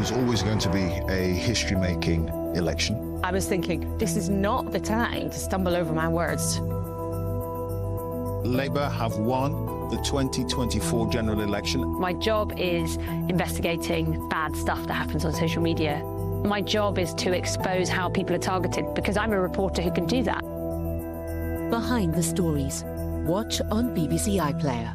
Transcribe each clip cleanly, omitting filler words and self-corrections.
was always going to be a history-making election. I was thinking, this is not the time to stumble over my words. Labour have won the 2024 general election. My job is investigating bad stuff that happens on social media. My job is to expose how people are targeted, because I'm a reporter who can do that. Behind the Stories. Watch on BBC iPlayer.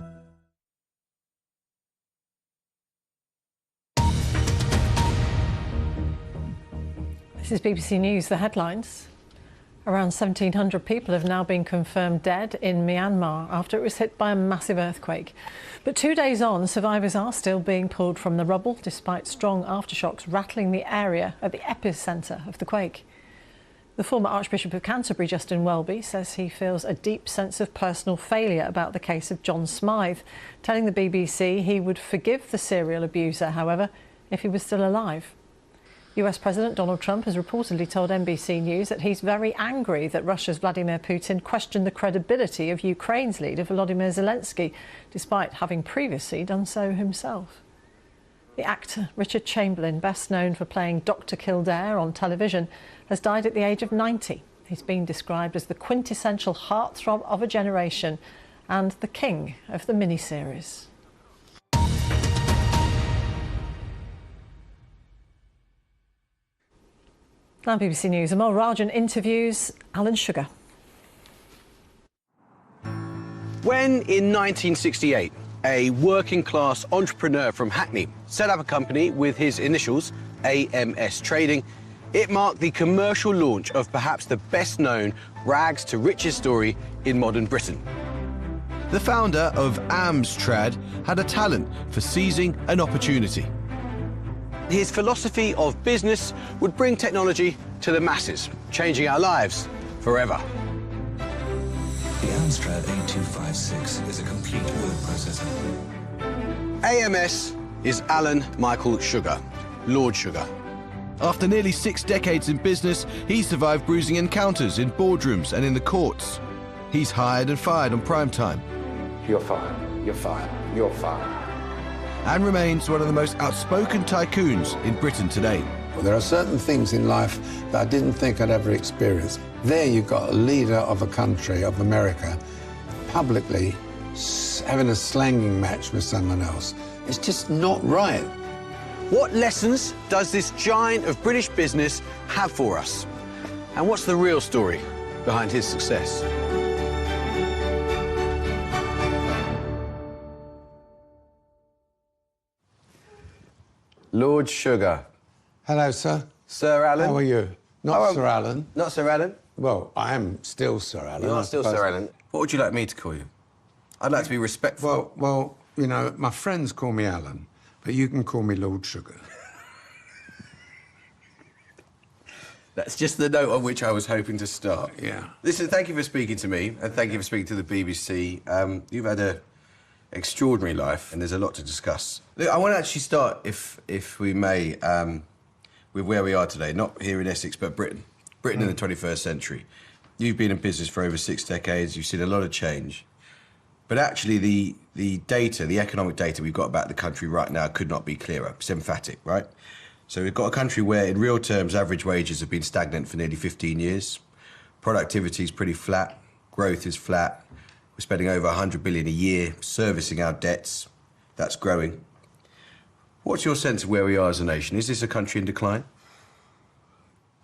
This is BBC News, the headlines. Around 1,700 people have now been confirmed dead in Myanmar after it was hit by a massive earthquake. But 2 days on, survivors are still being pulled from the rubble, despite strong aftershocks rattling the area at the epicentre of the quake. The former Archbishop of Canterbury, Justin Welby, says he feels a deep sense of personal failure about the case of John Smythe, telling the BBC he would forgive the serial abuser, however, if he was still alive. US President Donald Trump has reportedly told NBC News that he's very angry that Russia's Vladimir Putin questioned the credibility of Ukraine's leader Volodymyr Zelensky, despite having previously done so himself. The actor Richard Chamberlain, best known for playing Dr. Kildare on television, has died at the age of 90. He's been described as the quintessential heartthrob of a generation and the king of the miniseries. Now BBC News, Amol Rajan interviews Alan Sugar. When in 1968, a working-class entrepreneur from Hackney set up a company with his initials, AMS Trading, it marked the commercial launch of perhaps the best-known rags-to-riches story in modern Britain. The founder of AMS-Trad had a talent for seizing an opportunity. His philosophy of business would bring technology to the masses, changing our lives forever. The Amstrad A256 is a complete word processor. AMS is Alan Michael Sugar, Lord Sugar. After nearly 6 decades in business, he survived bruising encounters in boardrooms and in the courts. He's hired and fired on prime time. You're fired, you're fired, you're fired. And remains one of the most outspoken tycoons in Britain today. Well, there are certain things in life that I didn't think I'd ever experience. There you've got a leader of a country, of America, publicly having a slanging match with someone else. It's just not right. What lessons does this giant of British business have for us? And what's the real story behind his success? Lord Sugar. Hello, sir. Sir Alan. How are you? Not Sir Alan. Not Sir Alan? Well, I am still Sir Alan. You are still Sir Alan. What would you like me to call you? I'd like to be respectful. Well, you know, my friends call me Alan, but you can call me Lord Sugar. That's just the note on which I was hoping to start. Yeah. Listen, thank you for speaking to me, and thank you for speaking to the BBC. You've had an extraordinary life, and there's a lot to discuss. Look, I want to actually start, if we may, with where we are today, not here in Essex, but Britain. Britain in the 21st century. You've been in business for over 6 decades. You've seen a lot of change. But actually, the data, the economic data we've got about the country right now could not be clearer. It's emphatic, right? So we've got a country where, in real terms, average wages have been stagnant for nearly 15 years. Productivity is pretty flat. Growth is flat. We're spending over 100 billion a year servicing our debts. That's growing. What's your sense of where we are as a nation? Is this a country in decline?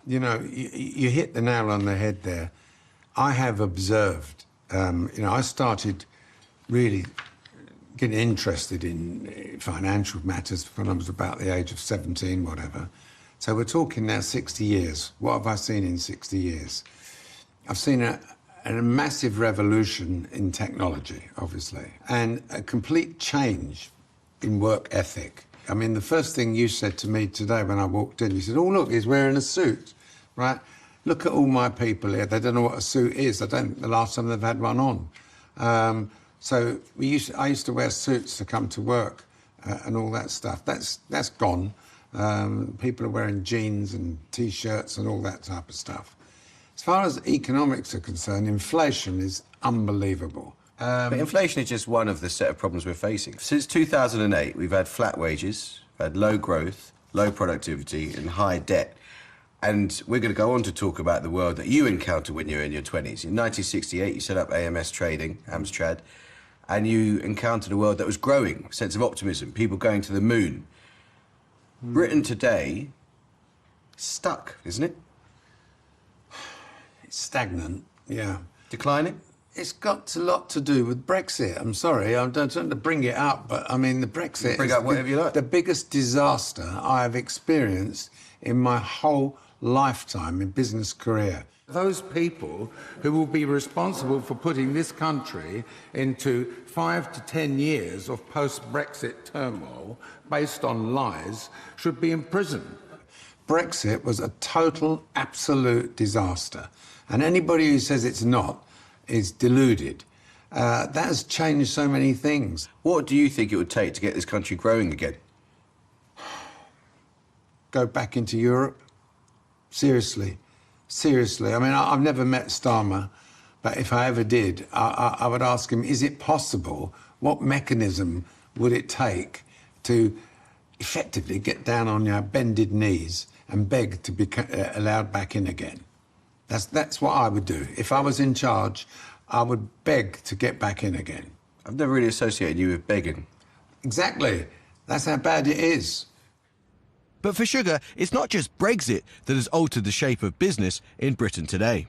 You know, you hit the nail on the head there. I have observed, you know, I started really getting interested in financial matters when I was about the age of 17, whatever. So we're talking now 60 years. What have I seen in 60 years? I've seen a massive revolution in technology, obviously, and a complete change in work ethic. I mean, the first thing you said to me today when I walked in, you said, oh, look, he's wearing a suit, right? Look at all my people here. They don't know what a suit is. The last time they've had one on. So I used to wear suits to come to work and all that stuff. That's gone. People are wearing jeans and T-shirts and all that type of stuff. As far as economics are concerned, inflation is unbelievable. But inflation is just one of the set of problems we're facing. Since 2008, we've had flat wages, we've had low growth, low productivity and high debt. And we're going to go on to talk about the world that you encountered when you were in your 20s. In 1968, you set up AMS Trading, Amstrad, and you encountered a world that was growing, a sense of optimism, people going to the moon. Britain today is stuck, isn't it? It's stagnant, yeah. Declining? It's got a lot to do with Brexit. I'm sorry, I don't want to bring it up, but I mean, the Brexit Bring up whatever you like. The biggest disaster I have experienced in my whole lifetime in business career. Those people who will be responsible for putting this country into 5 to 10 years of post-Brexit turmoil based on lies should be in prison. Brexit was a total, absolute disaster. And anybody who says it's not is deluded. That has changed so many things. What do you think it would take to get this country growing again? Go back into Europe? Seriously. Seriously. I mean, I've never met Starmer, but if I ever did, I would ask him, is it possible? What mechanism would it take to effectively get down on your bended knees and beg to be allowed back in again? That's what I would do. If I was in charge, I would beg to get back in again. I've never really associated you with begging. Exactly. That's how bad it is. But for Sugar, it's not just Brexit that has altered the shape of business in Britain today.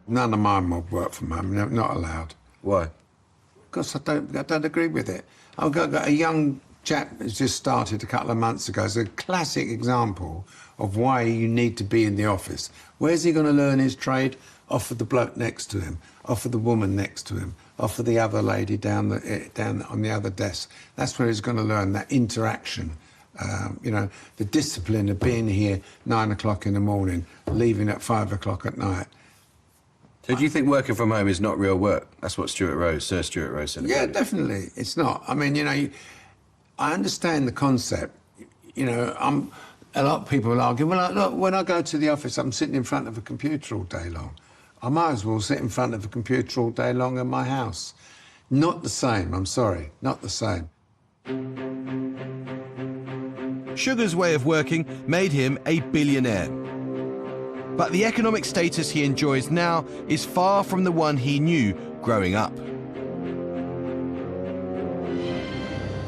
None of my mob work from home. They're not allowed. Why? Because I don't agree with it. I've got a young chap who's just started a couple of months ago. It's a classic example of why you need to be in the office. Where's he going to learn his trade? Off of the bloke next to him, off of the woman next to him, off of the other lady down on the other desk. That's where he's going to learn that interaction. You know, the discipline of being here 9 o'clock in the morning, leaving at 5 o'clock at night. So do you think working from home is not real work? That's what Sir Stuart Rose said about Yeah, it. definitely. It's not. I mean, you know, I understand the concept. You know, a lot of people will argue, well, look, when I go to the office, I'm sitting in front of a computer all day long. I might as well sit in front of a computer all day long in my house. Not the same, I'm sorry, not the same. Sugar's way of working made him a billionaire. But the economic status he enjoys now is far from the one he knew growing up.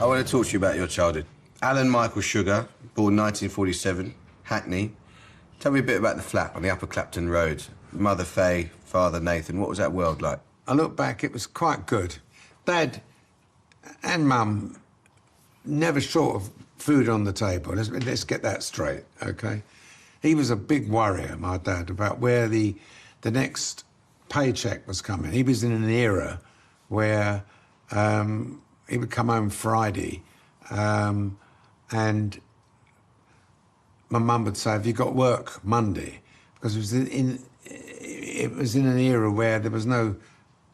I want to talk to you about your childhood. Alan Michael Sugar, born 1947, Hackney. Tell me a bit about the flat on the Upper Clapton Road. Mother Faye, Father Nathan, what was that world like? I look back, it was quite good. Dad and Mum never short of food on the table. Let's get that straight, OK? He was a big worrier, my dad, about where the next paycheck was coming. He was in an era where he would come home Friday and my mum would say, have you got work Monday? Because it was in an era where there was no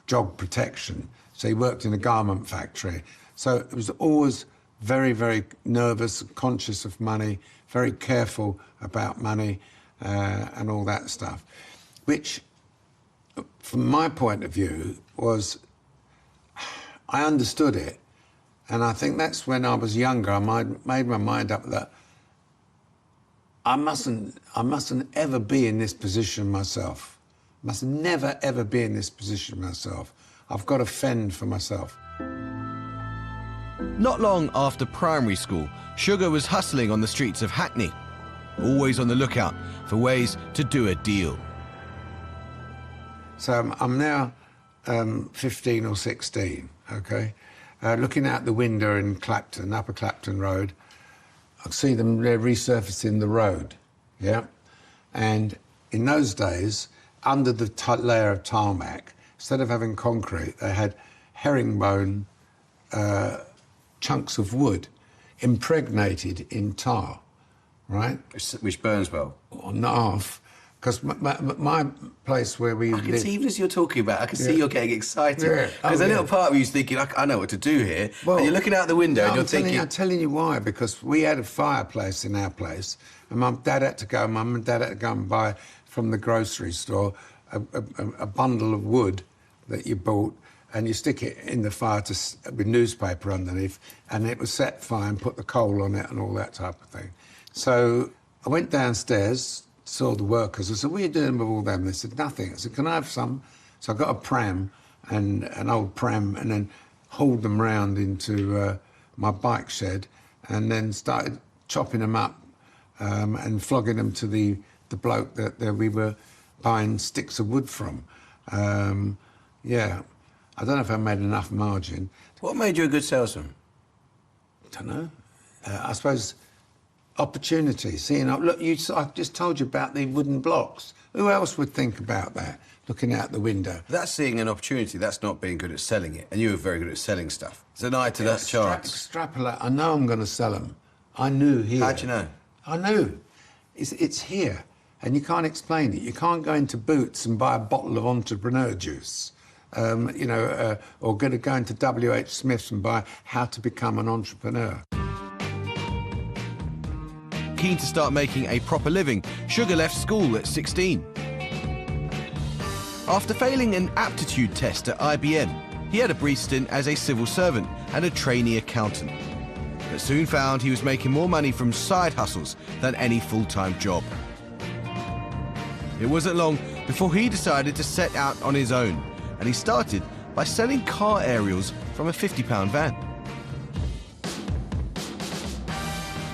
job protection. So he worked in a garment factory. So it was always very, very nervous, conscious of money, very careful about money and all that stuff, which, from my point of view, was, I understood it. And I think that's when I was younger, I made my mind up that I mustn't ever be in this position myself. Must never, ever be in this position myself. I've got to fend for myself. Not long after primary school, Sugar was hustling on the streets of Hackney, always on the lookout for ways to do a deal. So I'm now 15 or 16, OK? Looking out the window in Clapton, Upper Clapton Road, I see them resurfacing the road, yeah? And in those days, under the layer of tarmac, instead of having concrete, they had herringbone chunks of wood impregnated in tar, right? Which burns well. Or not half, because my place where we I can live... see, even as you're talking about it, I can see you're getting excited. Yeah. There's a little part of you who's thinking, I know what to do here. Well, and you're looking out the window and you're thinking... I'm telling you why, because we had a fireplace in our place, and Mum and Dad had to go and buy from the grocery store a bundle of wood that you bought, and you stick it in the fire with newspaper underneath, and it was set fire and put the coal on it and all that type of thing. So I went downstairs, saw the workers. I said, what are you doing with all them? They said, nothing. I said, can I have some? So I got a pram, and an old pram, and then hauled them round into my bike shed, and then started chopping them up and flogging them to the bloke that we were buying sticks of wood from. Yeah, I don't know if I made enough margin. What made you a good salesman? I don't know. I suppose opportunity. Seeing, look, I just told you about the wooden blocks. Who else would think about that, looking out the window? That's seeing an opportunity. That's not being good at selling it. And you were very good at selling stuff. It's an eye to that chance. Extrapolate. I know I'm going to sell them. I knew here. How'd you know? I knew. It's here. And you can't explain it. You can't go into Boots and buy a bottle of entrepreneur juice. Or go into W.H. Smith's and buy How to Become an Entrepreneur. Keen to start making a proper living, Sugar left school at 16. After failing an aptitude test at IBM, he had a brief stint as a civil servant and a trainee accountant, but soon found he was making more money from side hustles than any full-time job. It wasn't long before he decided to set out on his own, and he started by selling car aerials from a £50 van.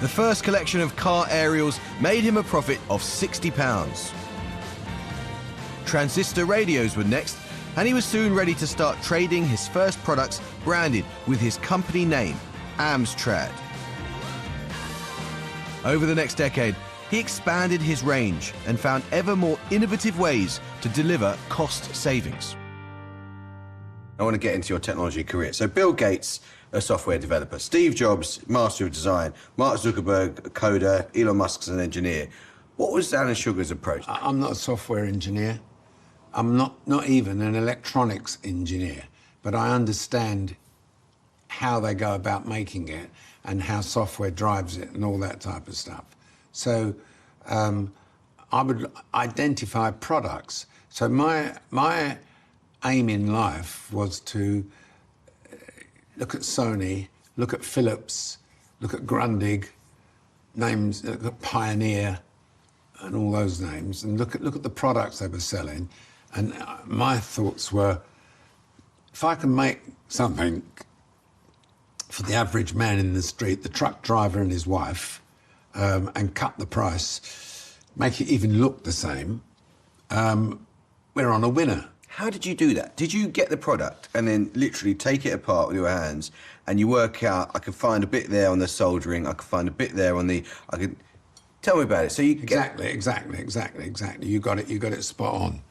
The first collection of car aerials made him a profit of £60. Transistor radios were next, and he was soon ready to start trading his first products branded with his company name, Amstrad. Over the next decade, he expanded his range and found ever more innovative ways to deliver cost savings. I want to get into your technology career. So Bill Gates, a software developer. Steve Jobs, master of design. Mark Zuckerberg, a coder. Elon Musk's an engineer. What was Alan Sugar's approach? I'm not a software engineer. I'm not even an electronics engineer, but I understand how they go about making it and how software drives it and all that type of stuff. So I would identify products. So my aim in life was to look at Sony, look at Philips, look at Grundig, names, look at Pioneer and all those names, and look at the products they were selling. And my thoughts were, if I can make something for the average man in the street, the truck driver and his wife, and cut the price, make it even look the same, we're on a winner. How did you do that? Did you get the product and then literally take it apart with your hands and you work out, I could find a bit there on the soldering, I could find a bit there on the... Tell me about it. So you Exactly. You got it spot on.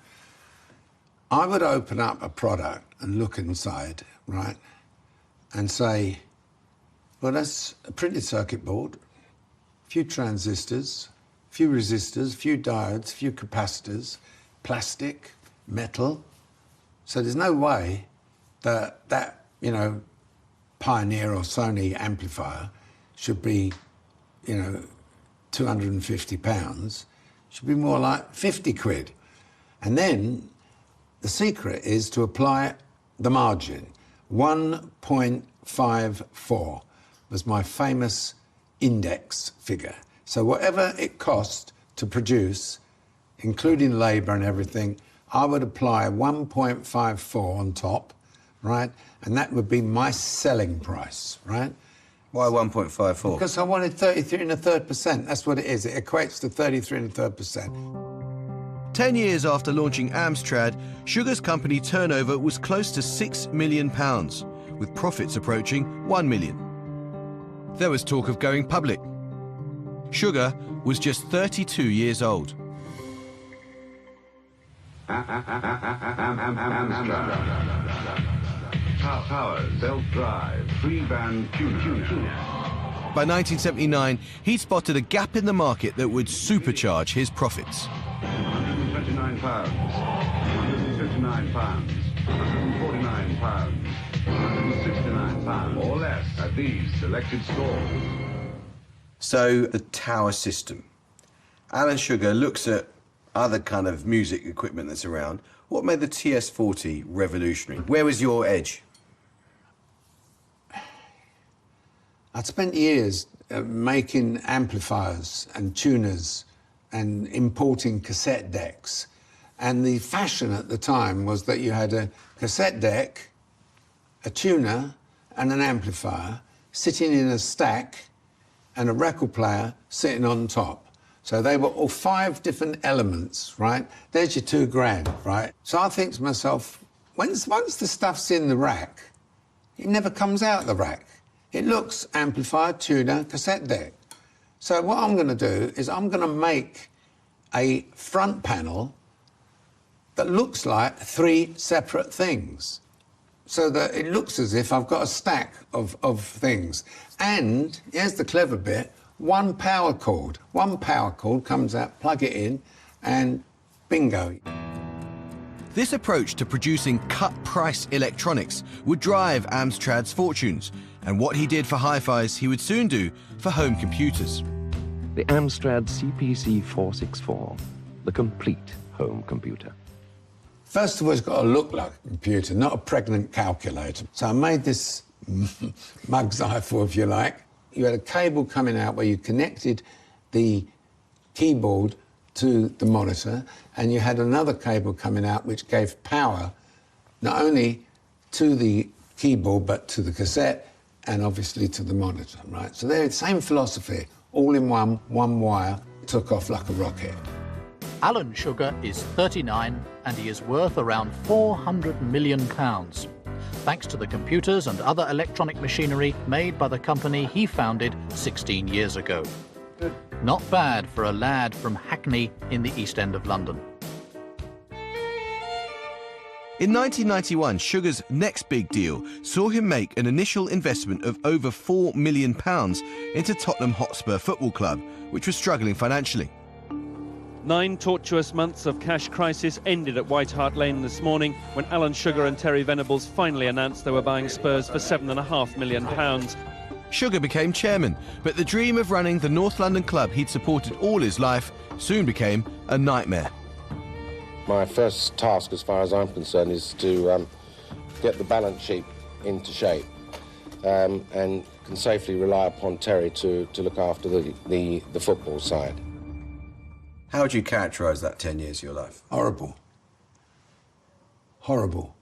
I would open up a product and look inside, right, and say, well, that's a printed circuit board, a few transistors, a few resistors, a few diodes, a few capacitors, plastic, metal. So there's no way that Pioneer or Sony amplifier should be, £250. Should be more like 50 quid. And then the secret is to apply the margin. 1.54 was my famous index figure. So whatever it cost to produce, including labour and everything, I would apply 1.54 on top, right? And that would be my selling price, right? Why 1.54? Because I wanted 33.3%. That's what it is. It equates to 33.3%. 10 years after launching Amstrad, Sugar's company turnover was close to £6 million, with profits approaching £1 million. There was talk of going public. Sugar was just 32 years old. Powered, self-drive, free-band tuner. By 1979, he'd spotted a gap in the market that would supercharge his profits. £129, £159, £149, £169, or less at these selected stores. So the tower system. Alan Sugar looks at other kind of music equipment that's around. What made the TS-40 revolutionary? Where was your edge? I'd spent years making amplifiers and tuners and importing cassette decks. And the fashion at the time was that you had a cassette deck, a tuner and an amplifier sitting in a stack and a record player sitting on top. So they were all 5 different elements, right? There's your $2,000, right? So I think to myself, once the stuff's in the rack, it never comes out of the rack. It looks amplifier, tuner, cassette deck. So what I'm going to do is I'm going to make a front panel that looks like 3 separate things, so that it looks as if I've got a stack of things. And, here's the clever bit, one power cord. One power cord comes out, plug it in, and bingo. This approach to producing cut-price electronics would drive Amstrad's fortunes, and what he did for hi-fis he would soon do for home computers. The Amstrad CPC 464, the complete home computer. First of all, it's got to look like a computer, not a pregnant calculator. So I made this mug's eyeful, if you like. You had a cable coming out where you connected the keyboard to the monitor, and you had another cable coming out which gave power not only to the keyboard but to the cassette and obviously to the monitor, right? So they're the same philosophy, all in one wire, took off like a rocket. Alan Sugar is 39 and he is worth around £400 million, thanks to the computers and other electronic machinery made by the company he founded 16 years ago. Not bad for a lad from Hackney in the East End of London. In 1991, Sugar's next big deal saw him make an initial investment of over £4 million into Tottenham Hotspur Football Club, which was struggling financially. 9 tortuous months of cash crisis ended at White Hart Lane this morning when Alan Sugar and Terry Venables finally announced they were buying Spurs for £7.5 million. Sugar became chairman, but the dream of running the North London club he'd supported all his life soon became a nightmare. My first task, as far as I'm concerned, is to get the balance sheet into shape and can safely rely upon Terry to look after the football side. How would you characterise that 10 years of your life? Horrible. Horrible.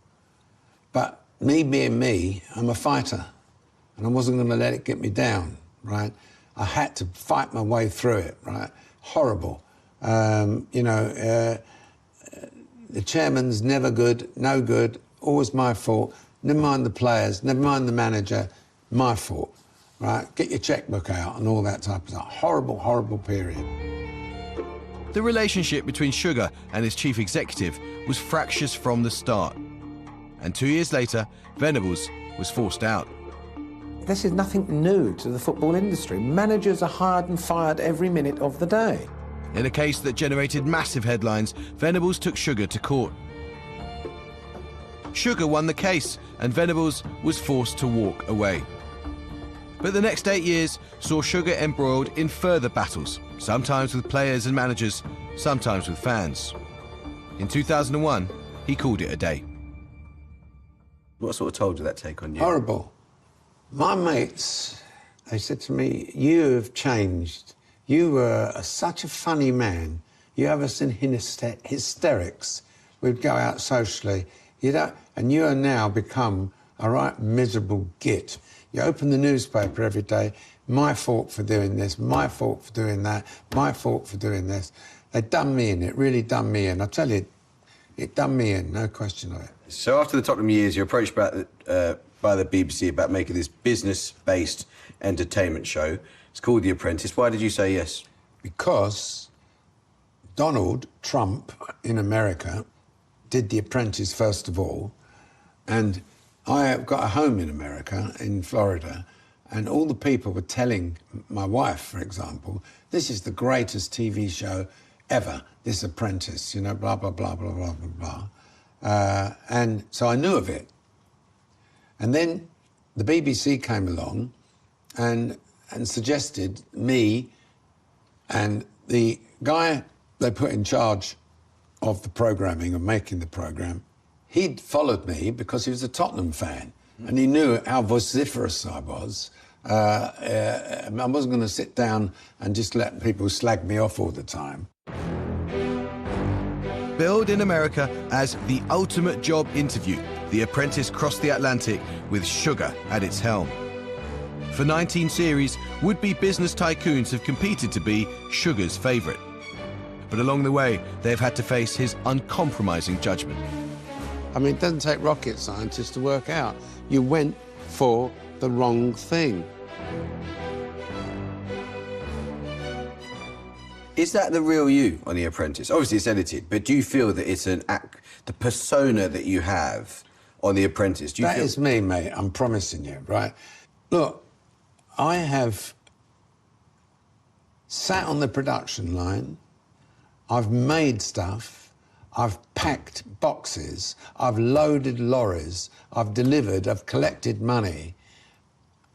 But me being me, I'm a fighter, and I wasn't going to let it get me down, right? I had to fight my way through it, right? Horrible. The chairman's never good, no good, always my fault. Never mind the players, never mind the manager, my fault, right? Get your checkbook out and all that type of stuff. Horrible, horrible period. The relationship between Sugar and his chief executive was fractious from the start. And 2 years later, Venables was forced out. This is nothing new to the football industry. Managers are hired and fired every minute of the day. In a case that generated massive headlines, Venables took Sugar to court. Sugar won the case, and Venables was forced to walk away. But the next 8 years saw Sugar embroiled in further battles, sometimes with players and managers, sometimes with fans. In 2001, he called it a day. What sort of toll did that take on you? Horrible. My mates, they said to me, you have changed. You were such a funny man. You have us in hysterics. We'd go out socially. And you are now become a right miserable git. You open the newspaper every day, my fault for doing this, my fault for doing that, my fault for doing this. They done me in, it really done me in. I tell you, it done me in, no question of it. So after the Tottenham years, you're approached by the BBC about making this business-based entertainment show. It's called The Apprentice. Why did you say yes? Because Donald Trump in America did The Apprentice first of all, and I got a home in America, in Florida, and all the people were telling my wife, for example, this is the greatest TV show ever, this Apprentice, you know, blah, blah, blah, blah, blah, blah, blah. And so I knew of it. And then the BBC came along and suggested me and the guy they put in charge of the programming and making the program, he'd followed me because he was a Tottenham fan and he knew how vociferous I was I wasn't going to sit down and just let people slag me off all the time. Billed in America as the ultimate job interview, The Apprentice crossed the Atlantic with Sugar at its helm. For 19 series, would-be business tycoons have competed to be Sugar's favourite. But along the way, they've had to face his uncompromising judgment. I mean, it doesn't take rocket scientists to work out. You went for the wrong thing. Is that the real you on The Apprentice? Obviously, it's edited, but do you feel that it's the persona that you have on The Apprentice? Do you That feel... is me, mate. I'm promising you, right? Look, I have sat on the production line. I've made stuff. I've packed boxes. I've loaded lorries. I've delivered. I've collected money.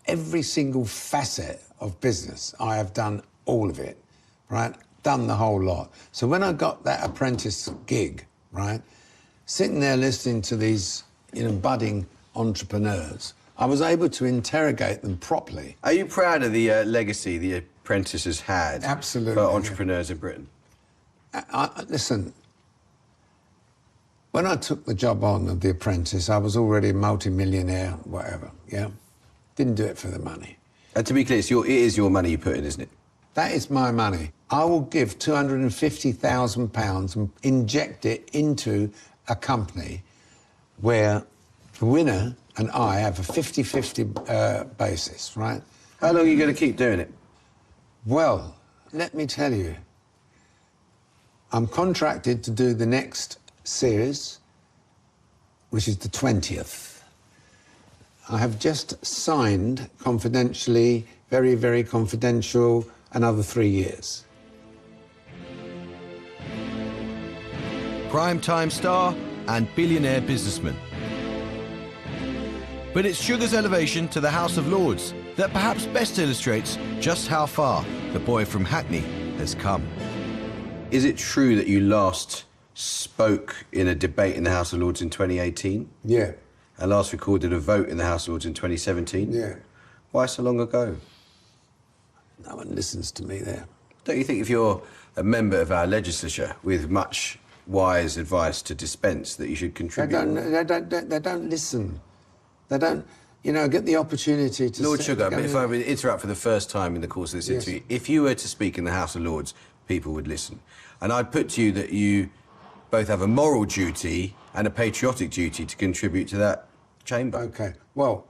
Every single facet of business, I have done all of it, right? Done the whole lot. So when I got that Apprentice gig, right, sitting there listening to these, budding entrepreneurs, I was able to interrogate them properly. Are you proud of the legacy The Apprentice has had Absolutely, for entrepreneurs in Britain? Listen, when I took the job on of The Apprentice, I was already a multi-millionaire, whatever, yeah? Didn't do it for the money. And to be clear, it is your money you put in, isn't it? That is my money. I will give £250,000 and inject it into a company where the winner and I have a 50-50 basis, right? How long are you going to keep doing it? Well, let me tell you, I'm contracted to do the next series, which is the 20th. I have just signed confidentially, very, very confidential, another 3 years. Prime-time star and billionaire businessman. But it's Sugar's elevation to the House of Lords that perhaps best illustrates just how far the boy from Hackney has come. Is it true that you last spoke in a debate in the House of Lords in 2018? Yeah. And last recorded a vote in the House of Lords in 2017? Yeah. Why so long ago? No one listens to me there. Don't you think if you're a member of our legislature with much wise advice to dispense that you should contribute? They don't listen. They don't, get the opportunity to... Lord Sugar, if I would interrupt for the first time in the course of this interview, if you were to speak in the House of Lords, people would listen. And I'd put to you that you both have a moral duty and a patriotic duty to contribute to that chamber. OK. Well,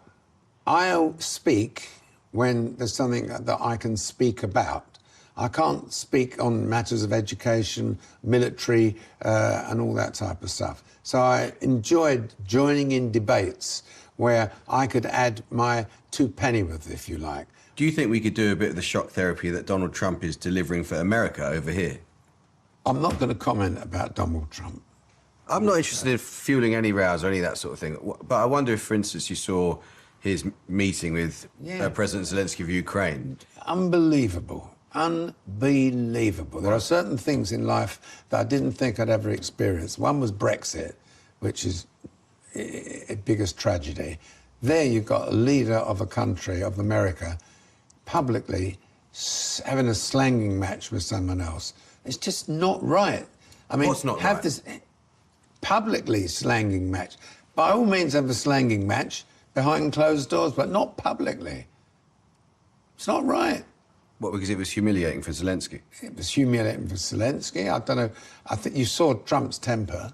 I'll speak when there's something that I can speak about. I can't speak on matters of education, military, and all that type of stuff. So I enjoyed joining in debates where I could add my 2 pennyworth, if you like. Do you think we could do a bit of the shock therapy that Donald Trump is delivering for America over here? I'm not going to comment about Donald Trump. I'm not interested in fueling any rows or any of that sort of thing. But I wonder if, for instance, you saw his meeting with President Zelensky of Ukraine. Unbelievable. Unbelievable. There are certain things in life that I didn't think I'd ever experience. One was Brexit, which is a biggest tragedy. There you've got a leader of a country, of America, publicly having a slanging match with someone else. It's just not right. I mean, what's not have right? This publicly slanging match. By all means, have a slanging match behind closed doors, but not publicly. It's not right. What, because it was humiliating for Zelensky? It was humiliating for Zelensky. I don't know. I think you saw Trump's temper.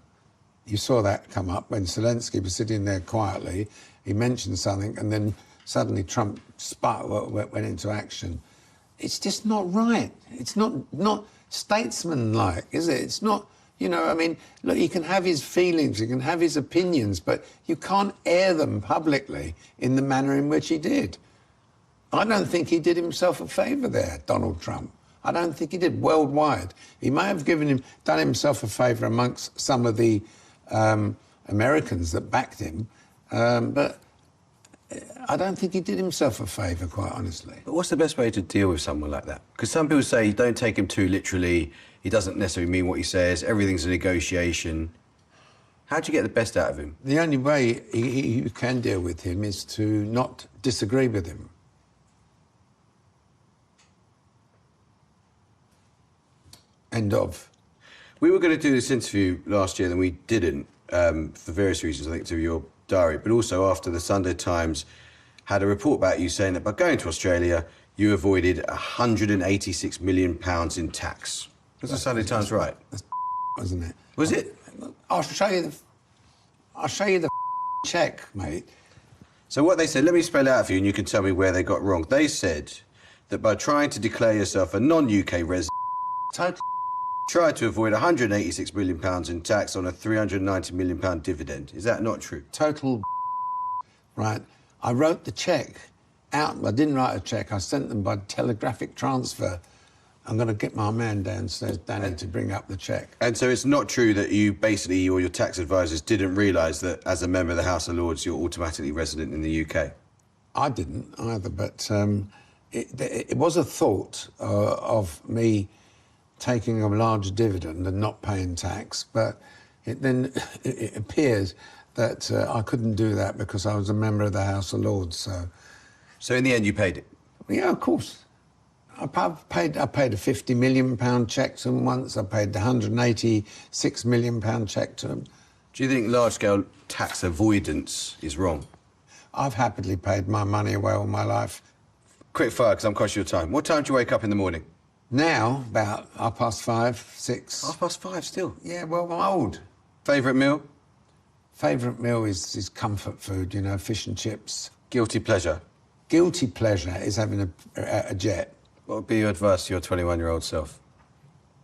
You saw that come up when Zelensky was sitting there quietly. He mentioned something, and then suddenly Trump went into action. It's just not right. It's not statesman-like, is it? It's not, I mean, look, he can have his feelings, he can have his opinions, but you can't air them publicly in the manner in which he did. I don't think he did himself a favour there, Donald Trump. I don't think he did worldwide. He may have done himself a favour amongst some of the Americans that backed him, but I don't think he did himself a favour, quite honestly. But what's the best way to deal with someone like that? Because some people say, don't take him too literally, he doesn't necessarily mean what he says, everything's a negotiation. How do you get the best out of him? The only way you can deal with him is to not disagree with him. End of. We were going to do this interview last year, and we didn't, for various reasons, I think, to your diary, but also after the Sunday Times had a report about you saying that by going to Australia, you avoided £186 million in tax. Was the Sunday Times right? That's wasn't it? Was it? I'll show you the check, mate. So what they said, let me spell it out for you and you can tell me where they got wrong. They said that by trying to declare yourself a non-UK resident, tried to avoid £186 million in tax on a £390 million dividend. Is that not true? Total right. I wrote the cheque out. I didn't write a cheque. I sent them by telegraphic transfer. I'm going to get my man downstairs, Danny, to bring up the cheque. And so it's not true that you basically, or your tax advisors, didn't realise that as a member of the House of Lords, you're automatically resident in the UK? I didn't either, but it was a thought of me taking a large dividend and not paying tax, but it appears that I couldn't do that because I was a member of the House of Lords, so... So in the end, you paid it? Yeah, of course. I paid a £50 million cheque to them once. I paid the £186 million cheque to them. Do you think large-scale tax avoidance is wrong? I've happily paid my money away all my life. Quick fire, because I'm conscious of your time. What time do you wake up in the morning? Now, about 5:30, 6. 5:30 still? Yeah, well, I'm old. Favourite meal? Favourite meal is comfort food, you know, fish and chips. Guilty pleasure? Guilty pleasure is having a jet. What would be your advice to your 21-year-old self?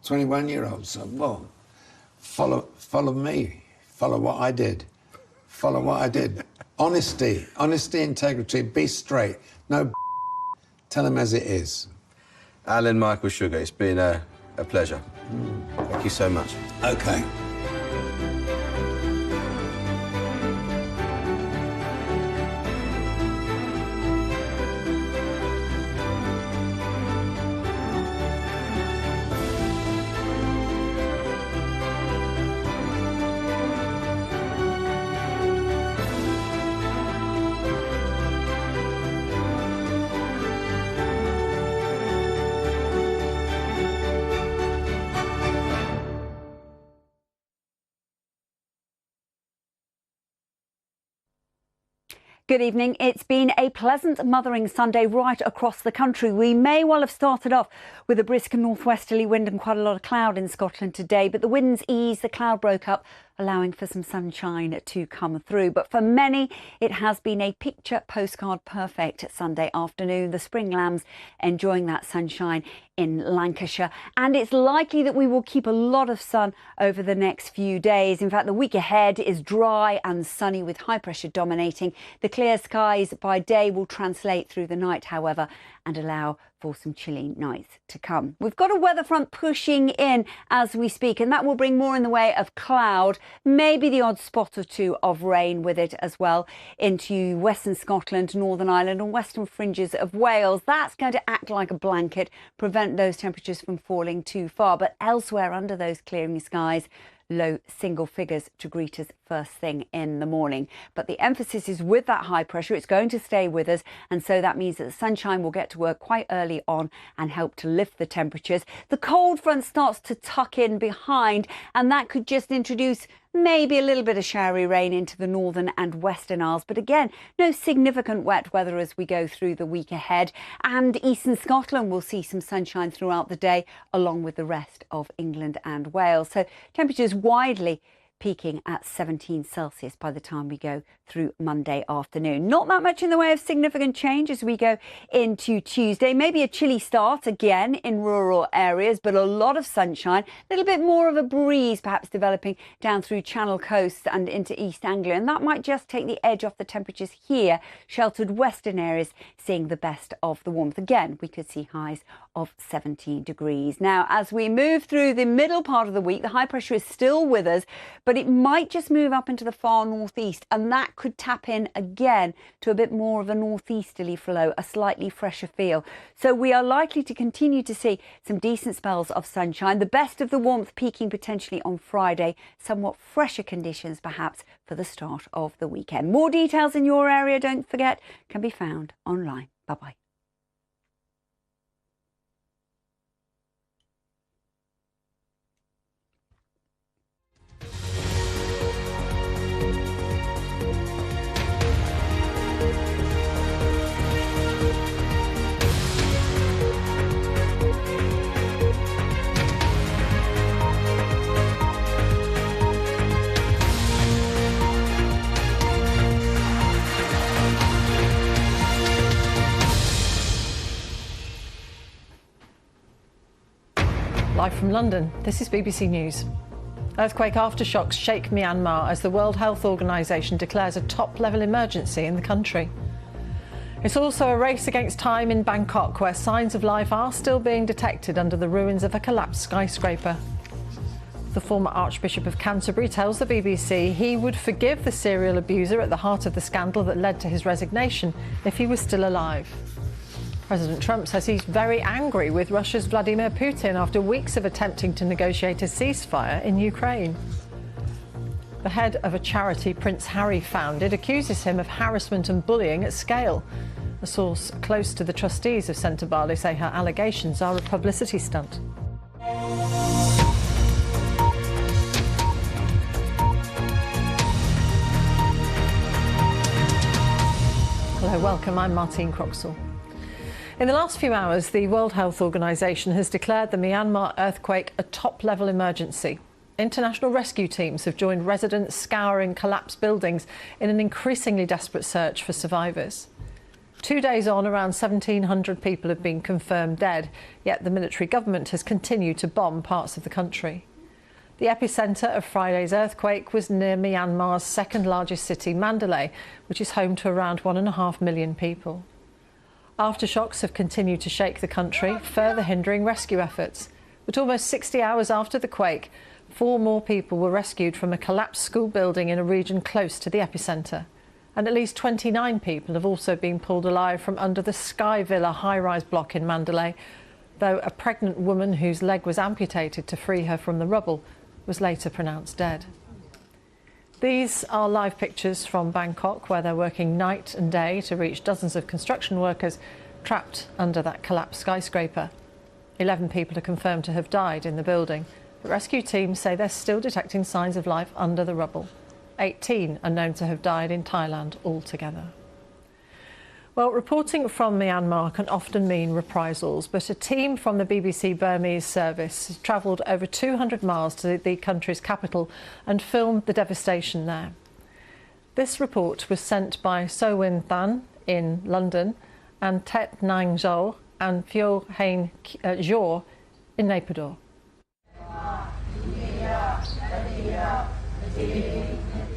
21-year-old self? Well, follow me. Follow what I did. Follow what I did. Honesty, integrity, be straight. No tell them as it is. Alan Michael Sugar, it's been a pleasure. Thank you so much. OK. Good evening. It's been a pleasant Mothering Sunday right across the country. We may well have started off with a brisk northwesterly wind and quite a lot of cloud in Scotland today, but the winds eased, the cloud broke up, allowing for some sunshine to come through. But for many, it has been a picture postcard perfect Sunday afternoon. The spring lambs enjoying that sunshine in Lancashire, and it's likely that we will keep a lot of sun over the next few days. In fact, the week ahead is dry and sunny with high pressure dominating. The clear skies by day will translate through the night, however, and allow for some chilly nights to come. We've got a weather front pushing in as we speak, and that will bring more in the way of cloud, maybe the odd spot or two of rain with it as well, into western Scotland, Northern Ireland and western fringes of Wales. That's going to act like a blanket, prevent those temperatures from falling too far. But elsewhere under those clearing skies, low single figures to greet us first thing in the morning. But the emphasis is with that high pressure. It's going to stay with us, and so that means that the sunshine will get to work quite early on and help to lift the temperatures. The cold front starts to tuck in behind, and that could just introduce maybe a little bit of showery rain into the northern and western Isles, but again, no significant wet weather as we go through the week ahead. And eastern Scotland will see some sunshine throughout the day, along with the rest of England and Wales. So temperatures widely peaking at 17 Celsius by the time we go through Monday afternoon. Not that much in the way of significant change as we go into Tuesday. Maybe a chilly start again in rural areas, but a lot of sunshine, a little bit more of a breeze perhaps developing down through Channel Coast and into East Anglia, and that might just take the edge off the temperatures here. Sheltered western areas seeing the best of the warmth. Again, we could see highs of 17 degrees. Now, as we move through the middle part of the week, the high pressure is still with us, but it might just move up into the far northeast, and that could tap in again to a bit more of a northeasterly flow, a slightly fresher feel. So we are likely to continue to see some decent spells of sunshine, the best of the warmth peaking potentially on Friday, somewhat fresher conditions perhaps for the start of the weekend. More details in your area, don't forget, can be found online. Bye-bye. Live from London, this is BBC News. Earthquake aftershocks shake Myanmar as the World Health Organization declares a top-level emergency in the country. It's also a race against time in Bangkok, where signs of life are still being detected under the ruins of a collapsed skyscraper. The former Archbishop of Canterbury tells the BBC he would forgive the serial abuser at the heart of the scandal that led to his resignation if he was still alive. President Trump says he's very angry with Russia's Vladimir Putin after weeks of attempting to negotiate a ceasefire in Ukraine. The head of a charity Prince Harry founded accuses him of harassment and bullying at scale. A source close to the trustees of Centre Bali say her allegations are a publicity stunt. Hello, welcome. I'm Martine Croxall. In the last few hours, the World Health Organization has declared the Myanmar earthquake a top-level emergency. International rescue teams have joined residents scouring collapsed buildings in an increasingly desperate search for survivors. 2 days on, around 1,700 people have been confirmed dead, yet the military government has continued to bomb parts of the country. The epicentre of Friday's earthquake was near Myanmar's second-largest city, Mandalay, which is home to around 1.5 million people. Aftershocks have continued to shake the country, further hindering rescue efforts. But almost 60 hours after the quake, 4 more people were rescued from a collapsed school building in a region close to the epicentre. And at least 29 people have also been pulled alive from under the Sky Villa high-rise block in Mandalay, though a pregnant woman whose leg was amputated to free her from the rubble was later pronounced dead. These are live pictures from Bangkok, where they're working night and day to reach dozens of construction workers trapped under that collapsed skyscraper. 11 people are confirmed to have died in the building, but rescue teams say they're still detecting signs of life under the rubble. 18 are known to have died in Thailand altogether. Well, reporting from Myanmar can often mean reprisals, but a team from the BBC Burmese service has travelled over 200 miles to the country's capital and filmed the devastation there. This report was sent by So Win Than in London and Tet Nang Zhou and Phyo Hein Zhou in Naypyidaw.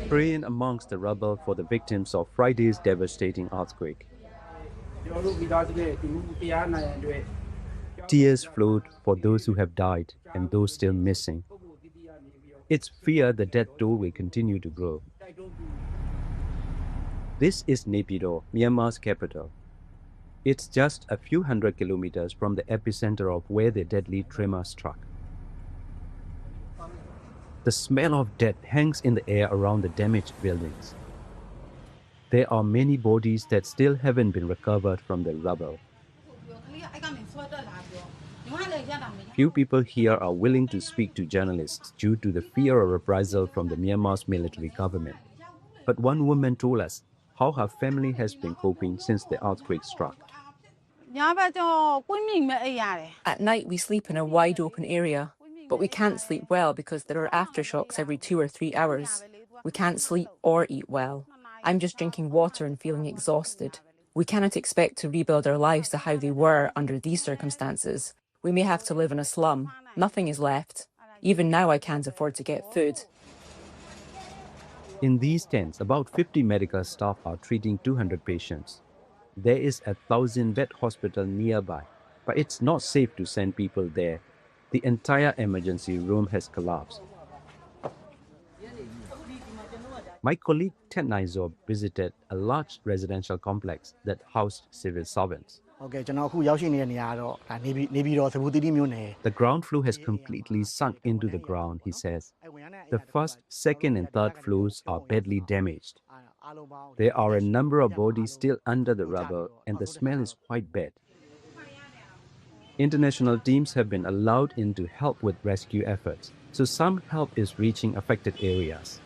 Praying amongst the rubble for the victims of Friday's devastating earthquake. Tears flowed for those who have died and those still missing. It's fear the death toll will continue to grow. This is Naypyidaw, Myanmar's capital. It's just a few hundred kilometers from the epicenter of where the deadly tremor struck. The smell of death hangs in the air around the damaged buildings. There are many bodies that still haven't been recovered from the rubble. Few people here are willing to speak to journalists due to the fear of reprisal from the Myanmar's military government. But one woman told us how her family has been coping since the earthquake struck. At night we sleep in a wide open area, but we can't sleep well because there are aftershocks every 2 or 3 hours. We can't sleep or eat well. I'm just drinking water and feeling exhausted. We cannot expect to rebuild our lives to how they were under these circumstances. We may have to live in a slum. Nothing is left. Even now I can't afford to get food. In these tents, about 50 medical staff are treating 200 patients. There is a 1,000-bed hospital nearby, but it's not safe to send people there. The entire emergency room has collapsed. My colleague Tet Nang Zhou visited a large residential complex that housed civil servants. The ground floor has completely sunk into the ground, he says. The first, second and third floors are badly damaged. There are a number of bodies still under the rubble and the smell is quite bad. International teams have been allowed in to help with rescue efforts, so some help is reaching affected areas.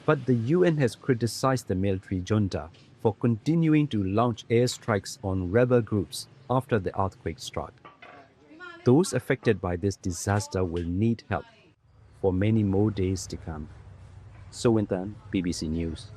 But the UN has criticized the military junta for continuing to launch airstrikes on rebel groups after the earthquake struck. Those affected by this disaster will need help for many more days to come. So Win Than, BBC News.